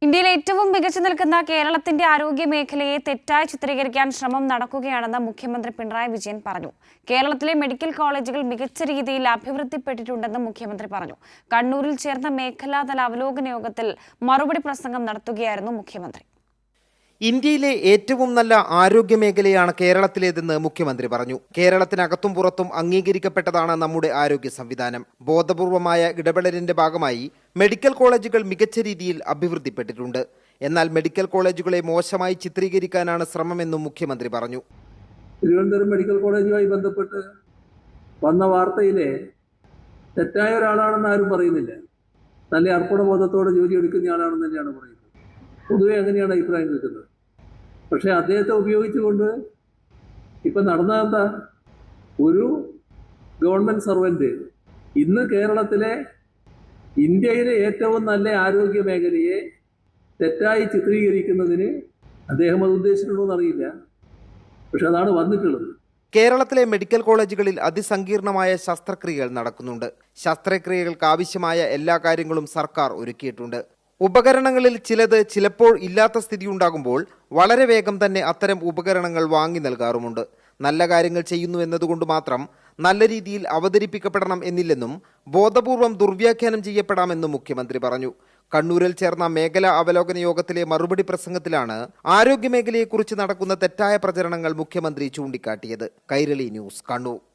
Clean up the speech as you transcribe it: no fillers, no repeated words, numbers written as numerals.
ഇന്ത്യയിൽ ഏറ്റവും മികച്ചു നിൽക്കുന്ന കേരളത്തിന്റെ ആരോഗ്യ മേഖലയെ തെറ്റായി ചിത്രീകരിക്കാൻ ശ്രമം നടക്കുകയാണെന്ന് മുഖ്യമന്ത്രി പിണറായി വിജയൻ പറഞ്ഞു. കേരളത്തിലെ മെഡിക്കൽ കോളേജുകൾ മികച്ച രീതിയിൽ അഭിവൃദ്ധിപ്പെട്ടിട്ടുണ്ടെന്നും മുഖ്യമന്ത്രി പറഞ്ഞു. കണ്ണൂരിൽ ചേർന്ന മേഖലാതല അവലോകന യോഗത്തിൽ മറുപടി പ്രസംഗം നടത്തുകയായിരുന്നു മുഖ്യമന്ത്രി. ഇന്ത്യയിലെ ഏറ്റവും നല്ല ആരോഗ്യ മേഖലയാണ് കേരളത്തിലേതെന്ന് മുഖ്യമന്ത്രി പറഞ്ഞു. കേരളത്തിനകത്തും പുറത്തും അംഗീകരിക്കപ്പെട്ടതാണ് നമ്മുടെ ആരോഗ്യ സംവിധാനം. ബോധപൂർവമായ ഇടപെടലിന്റെ ഭാഗമായി മെഡിക്കൽ കോളേജുകൾ മികച്ച രീതിയിൽ അഭിവൃദ്ധിപ്പെട്ടിട്ടുണ്ട്. എന്നാൽ മെഡിക്കൽ കോളേജുകളെ മോശമായി ചിത്രീകരിക്കാനാണ് ശ്രമമെന്നും മുഖ്യമന്ത്രി പറഞ്ഞു. തിരുവനന്തപുരം മെഡിക്കൽ കോളേജുമായി ബന്ധപ്പെട്ട് വന്ന വാർത്തയിലെ തെറ്റായ ഒരാളാണെന്ന് ആരും പറയുന്നില്ല. നല്ല അർപ്പണബോധത്തോടെ ജോലി എടുക്കുന്ന ആളാണെന്ന് തന്നെയാണ് പറയുന്നത്. പൊതുവെ അങ്ങനെയാണ് അഭിപ്രായം കിട്ടുന്നത്. പക്ഷേ അദ്ദേഹത്തെ ഉപയോഗിച്ചുകൊണ്ട് ഇപ്പം നടന്നതെന്താ? ഒരു ഗവൺമെൻറ് സർവൻറ്റ് ഇന്ന് കേരളത്തിലെ ഇന്ത്യയിലെ ഏറ്റവും നല്ല ആരോഗ്യ മേഖലയെ തെറ്റായി ചിത്രീകരിക്കുന്നതിന് അദ്ദേഹം അത് ഉദ്ദേശിച്ചിട്ടുണ്ടോ എന്നറിയില്ല. പക്ഷെ അതാണ് വന്നിട്ടുള്ളത്. കേരളത്തിലെ മെഡിക്കൽ കോളേജുകളിൽ അതിസങ്കീർണമായ ശസ്ത്രക്രിയകൾ നടക്കുന്നുണ്ട്. ശസ്ത്രക്രിയകൾക്ക് ആവശ്യമായ എല്ലാ കാര്യങ്ങളും സർക്കാർ ഒരുക്കിയിട്ടുണ്ട്. ഉപകരണങ്ങളിൽ ചിലത് ചിലപ്പോൾ ഇല്ലാത്ത സ്ഥിതിയുണ്ടാകുമ്പോൾ വളരെ വേഗം തന്നെ അത്തരം ഉപകരണങ്ങൾ വാങ്ങി നൽകാറുമുണ്ട്. നല്ല കാര്യങ്ങൾ ചെയ്യുന്നു എന്നതുകൊണ്ട് മാത്രം നല്ല രീതിയിൽ അവതരിപ്പിക്കപ്പെടണം എന്നില്ലെന്നും ബോധപൂർവം ദുർവ്യാഖ്യാനം ചെയ്യപ്പെടാമെന്നും മുഖ്യമന്ത്രി പറഞ്ഞു. കണ്ണൂരിൽ ചേർന്ന മേഖലാ അവലോകന യോഗത്തിലെ മറുപടി പ്രസംഗത്തിലാണ് ആരോഗ്യമേഖലയെക്കുറിച്ച് നടക്കുന്ന തെറ്റായ പ്രചരണങ്ങൾ മുഖ്യമന്ത്രി ചൂണ്ടിക്കാട്ടിയത്. കൈരളി ന്യൂസ്, കണ്ണൂർ.